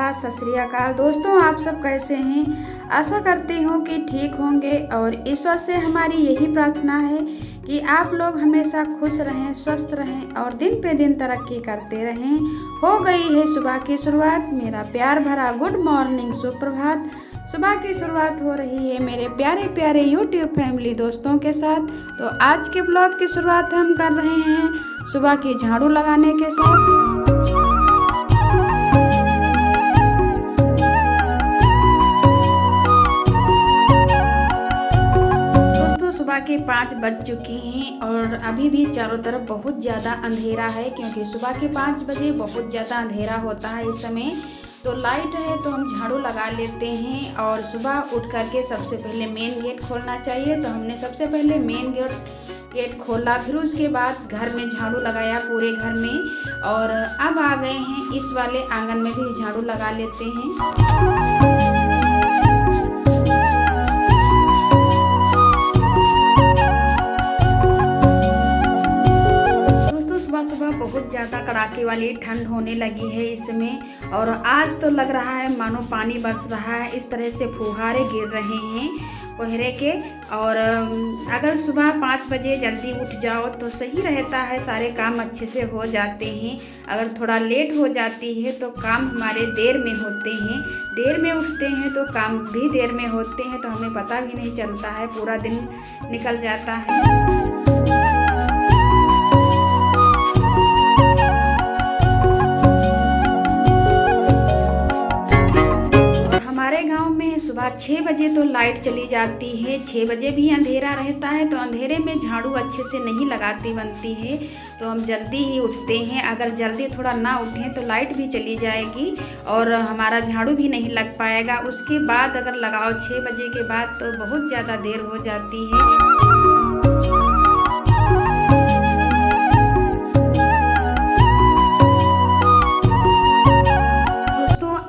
नमस्कार, सत श्री अकाल। दोस्तों, आप सब कैसे हैं? आशा करती हूँ कि ठीक होंगे और ईश्वर से हमारी यही प्रार्थना है कि आप लोग हमेशा खुश रहें, स्वस्थ रहें और दिन पे दिन तरक्की करते रहें। हो गई है सुबह की शुरुआत। मेरा प्यार भरा गुड मॉर्निंग, सुप्रभात। सुबह की शुरुआत हो रही है मेरे प्यारे प्यारे यूट्यूब फैमिली दोस्तों के साथ। तो आज के ब्लॉग की शुरुआत हम कर रहे हैं सुबह की झाड़ू लगाने के साथ। सुबह के 5 बज चुकी हैं और अभी भी चारों तरफ बहुत ज़्यादा अंधेरा है, क्योंकि सुबह के 5 बजे बहुत ज़्यादा अंधेरा होता है इस समय। तो लाइट है तो हम झाड़ू लगा लेते हैं और सुबह उठ करके सबसे पहले मेन गेट खोलना चाहिए। तो हमने सबसे पहले मेन गेट खोला, फिर उसके बाद घर में झाड़ू लगाया पूरे घर में। और अब आ गए हैं इस वाले आंगन में भी झाड़ू लगा लेते हैं। सुबह बहुत ज़्यादा कड़ाके वाली ठंड होने लगी है इस समय, और आज तो लग रहा है मानो पानी बरस रहा है। इस तरह से फुहारे गिर रहे हैं कोहरे के। और अगर सुबह 5 बजे जल्दी उठ जाओ तो सही रहता है, सारे काम अच्छे से हो जाते हैं। अगर थोड़ा लेट हो जाती है तो काम हमारे देर में होते हैं। देर में उठते हैं तो काम भी देर में होते हैं, तो हमें पता भी नहीं चलता है, पूरा दिन निकल जाता है। सुबह 6 बजे तो लाइट चली जाती है। 6 बजे भी अंधेरा रहता है, तो अंधेरे में झाड़ू अच्छे से नहीं लगाती बनती है, तो हम जल्दी ही उठते हैं। अगर जल्दी थोड़ा ना उठें तो लाइट भी चली जाएगी और हमारा झाड़ू भी नहीं लग पाएगा। उसके बाद अगर लगाओ 6 बजे के बाद तो बहुत ज़्यादा देर हो जाती है।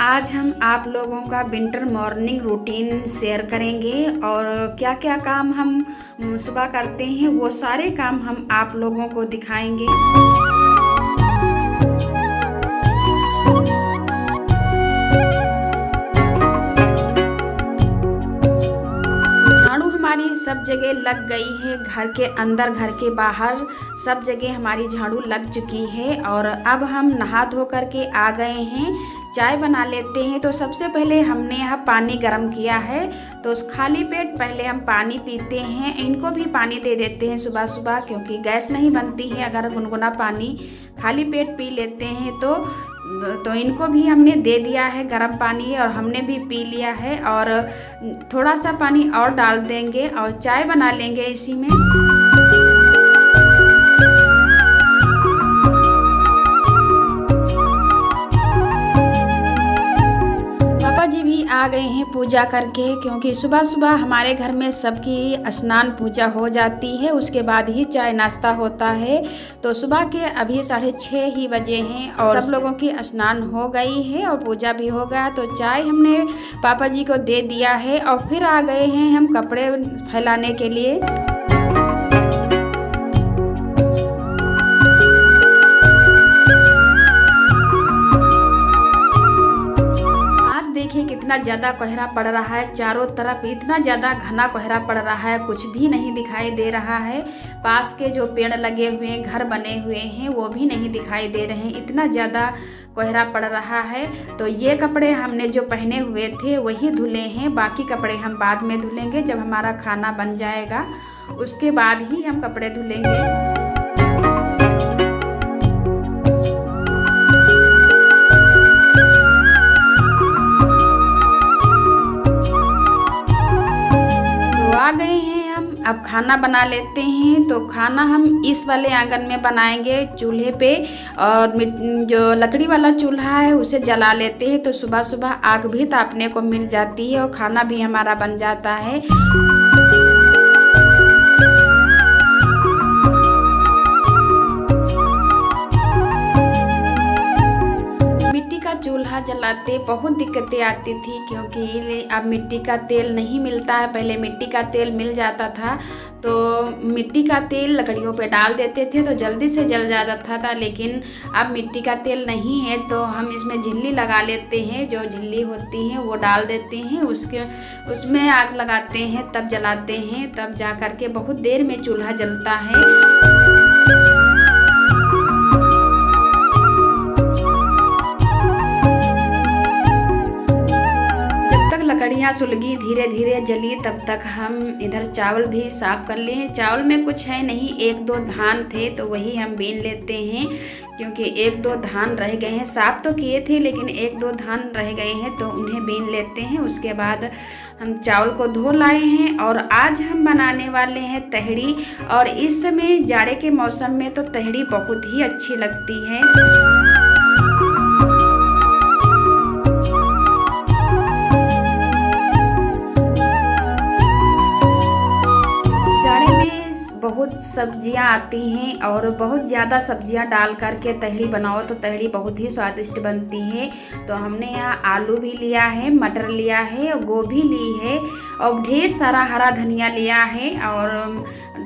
आज हम आप लोगों का विंटर मॉर्निंग रूटीन शेयर करेंगे और क्या क्या काम हम सुबह करते हैं, वो सारे काम हम आप लोगों को दिखाएंगे। सब जगह लग गई है, घर के अंदर घर के बाहर सब जगह हमारी झाड़ू लग चुकी है। और अब हम नहा धो करके आ गए हैं, चाय बना लेते हैं। तो सबसे पहले हमने यहाँ पानी गर्म किया है, तो उस खाली पेट पहले हम पानी पीते हैं। इनको भी पानी दे देते हैं सुबह सुबह, क्योंकि गैस नहीं बनती है अगर गुनगुना पानी खाली पेट पी लेते हैं तो इनको भी हमने दे दिया है गर्म पानी, और हमने भी पी लिया है। और थोड़ा सा पानी और डाल देंगे और चाय बना लेंगे इसी में। आ गए हैं पूजा करके, क्योंकि सुबह सुबह हमारे घर में सबकी स्नान पूजा हो जाती है, उसके बाद ही चाय नाश्ता होता है। तो सुबह के अभी 6:30 ही बजे हैं और सब लोगों की स्नान हो गई है और पूजा भी हो गया। तो चाय हमने पापा जी को दे दिया है और फिर आ गए हैं हम कपड़े फैलाने के लिए। देखिए कितना ज़्यादा कोहरा पड़ रहा है, चारों तरफ इतना ज़्यादा घना कोहरा पड़ रहा है, कुछ भी नहीं दिखाई दे रहा है। पास के जो पेड़ लगे हुए हैं, घर बने हुए हैं, वो भी नहीं दिखाई दे रहे हैं, इतना ज़्यादा कोहरा पड़ रहा है। तो ये कपड़े हमने जो पहने हुए थे वही धुले हैं, बाकी कपड़े हम बाद में धुलेंगे जब हमारा खाना बन जाएगा, उसके बाद ही हम कपड़े धुलेंगे। आ गए हैं हम, अब खाना बना लेते हैं। तो खाना हम इस वाले आंगन में बनाएंगे चूल्हे पे, और जो लकड़ी वाला चूल्हा है उसे जला लेते हैं, तो सुबह सुबह आग भी तापने को मिल जाती है और खाना भी हमारा बन जाता है। चूल्हा जलाते बहुत दिक्कतें आती थी, क्योंकि अब मिट्टी का तेल नहीं मिलता है। पहले मिट्टी का तेल मिल जाता था तो मिट्टी का तेल लकड़ियों पे डाल देते थे तो जल्दी से जल जाता था, लेकिन अब मिट्टी का तेल नहीं है तो हम इसमें झिल्ली लगा लेते हैं। जो झिल्ली होती है वो डाल देते हैं, उसमें आग लगाते हैं, तब जलाते हैं, तब जा कर के बहुत देर में चूल्हा जलता है। लकड़ियाँ सुलगी, धीरे धीरे जली, तब तक हम इधर चावल भी साफ कर लिए हैं। चावल में कुछ है नहीं, 1-2 धान थे तो वही हम बीन लेते हैं, क्योंकि 1-2 धान रह गए हैं। साफ तो किए थे लेकिन 1-2 धान रह गए हैं तो उन्हें बीन लेते हैं। उसके बाद हम चावल को धो लाए हैं और आज हम बनाने वाले हैं तहड़ी। और इस समय जाड़े के मौसम में तो तहड़ी बहुत ही अच्छी लगती है। बहुत सब्जियां आती हैं और बहुत ज़्यादा सब्जियां डाल करके तहड़ी बनाओ तो तहड़ी बहुत ही स्वादिष्ट बनती है। तो हमने यहाँ आलू भी लिया है, मटर लिया है, गोभी ली है और ढेर सारा हरा धनिया लिया है और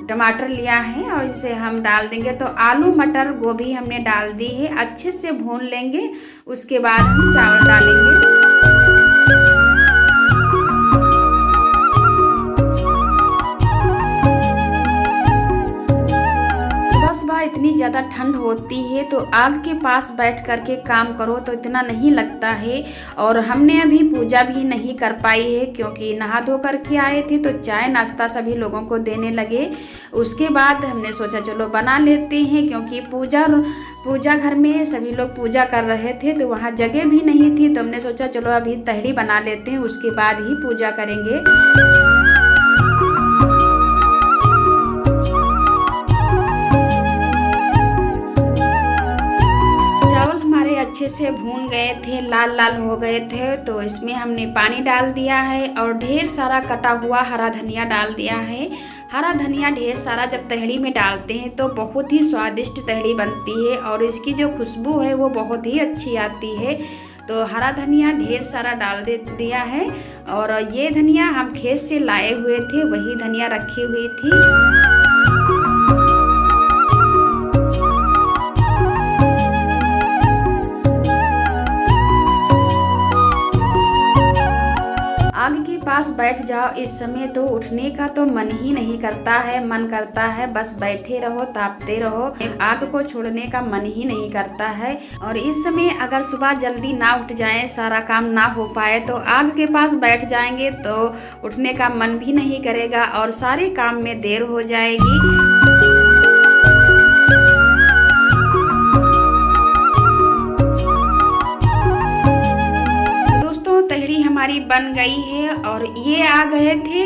टमाटर लिया है और इसे हम डाल देंगे। तो आलू मटर गोभी हमने डाल दी है, अच्छे से भून लेंगे, उसके बाद हम चावल डालेंगे। इतनी ज़्यादा ठंड होती है तो आग के पास बैठ कर के काम करो तो इतना नहीं लगता है। और हमने अभी पूजा भी नहीं कर पाई है, क्योंकि नहा धो कर के आए थे तो चाय नाश्ता सभी लोगों को देने लगे। उसके बाद हमने सोचा चलो बना लेते हैं, क्योंकि पूजा घर में सभी लोग पूजा कर रहे थे तो वहाँ जगह भी नहीं थी। तो हमने सोचा चलो अभी तहड़ी बना लेते हैं, उसके बाद ही पूजा करेंगे। अच्छे से भून गए थे, लाल लाल हो गए थे, तो इसमें हमने पानी डाल दिया है और ढेर सारा कटा हुआ हरा धनिया डाल दिया है। हरा धनिया ढेर सारा जब तहड़ी में डालते हैं तो बहुत ही स्वादिष्ट तहड़ी बनती है और इसकी जो खुशबू है वो बहुत ही अच्छी आती है। तो हरा धनिया ढेर सारा डाल दिया है। और ये धनिया हम खेत से लाए हुए थे, वही धनिया रखी हुई थी। आग के पास बैठ जाओ इस समय तो उठने का तो मन ही नहीं करता है, मन करता है बस बैठे रहो, तापते रहो, आग को छोड़ने का मन ही नहीं करता है। और इस समय अगर सुबह जल्दी ना उठ जाए, सारा काम ना हो पाए तो आग के पास बैठ जाएंगे तो उठने का मन भी नहीं करेगा और सारे काम में देर हो जाएगी। हमारी बन गई है और ये आ गए थे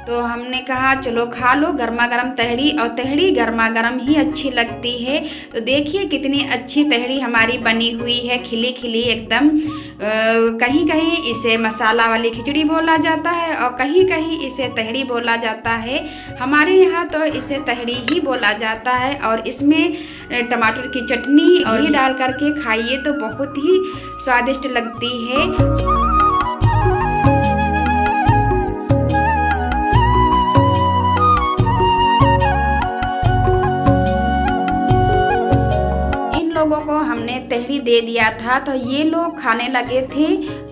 तो हमने कहा चलो खा लो गर्मा गर्म तहड़ी, और तहड़ी गर्मा गर्म ही अच्छी लगती है। तो देखिए कितनी अच्छी तहड़ी हमारी बनी हुई है, खिली खिली एकदम। कहीं कहीं इसे मसाला वाली खिचड़ी बोला जाता है और कहीं कहीं इसे तहड़ी बोला जाता है। हमारे यहाँ तो इसे तहड़ी ही बोला जाता है। और इसमें टमाटर की चटनी और घी डाल करके खाइए तो बहुत ही स्वादिष्ट लगती है। लोगों को हमने तहड़ी दे दिया था तो ये लोग खाने लगे थे,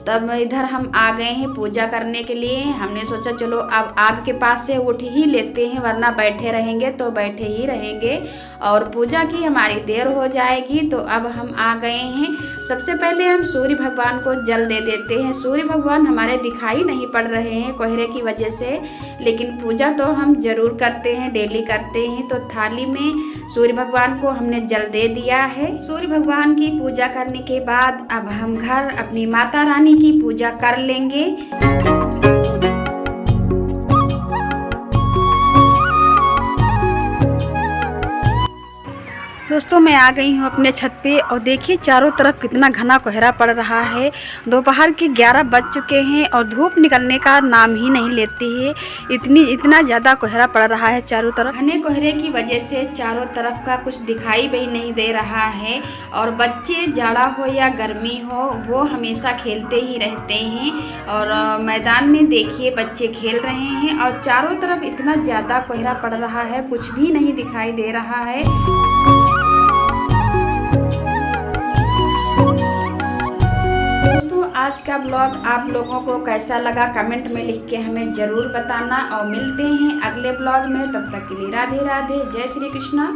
तब इधर हम आ गए हैं पूजा करने के लिए। हमने सोचा चलो अब आग के पास से उठ ही लेते हैं, वरना बैठे रहेंगे तो बैठे ही रहेंगे और पूजा की हमारी देर हो जाएगी। तो अब हम आ गए हैं। सबसे पहले हम सूर्य भगवान को जल दे देते हैं। सूर्य भगवान हमारे दिखाई नहीं पड़ रहे हैं कोहरे की वजह से, लेकिन पूजा तो हम जरूर करते हैं, डेली करते हैं। तो थाली में सूर्य भगवान को हमने जल दे दिया है। सूर्य भगवान की पूजा करने के बाद अब हम घर अपनी माता रानी की पूजा कर लेंगे। दोस्तों दोस्तों मैं आ गई हूँ अपने छत पे और देखिए चारों तरफ कितना घना कोहरा पड़ रहा है। दोपहर के 11 बज चुके हैं और धूप निकलने का नाम ही नहीं लेती है। इतना ज़्यादा कोहरा पड़ रहा है चारों तरफ। घने कोहरे की वजह से चारों तरफ का कुछ दिखाई भी नहीं दे रहा है और बच्चे जाड़ा हो या गर्मी हो वो हमेशा खेलते ही रहते हैं। और मैदान में देखिए बच्चे खेल रहे हैं और चारों तरफ इतना ज़्यादा कोहरा पड़ रहा है, कुछ भी नहीं दिखाई दे रहा है। दोस्तों आज का ब्लॉग आप लोगों को कैसा लगा कमेंट में लिख के हमें ज़रूर बताना और मिलते हैं अगले ब्लॉग में। तब तक के लिए राधे राधे, जय श्री कृष्णा।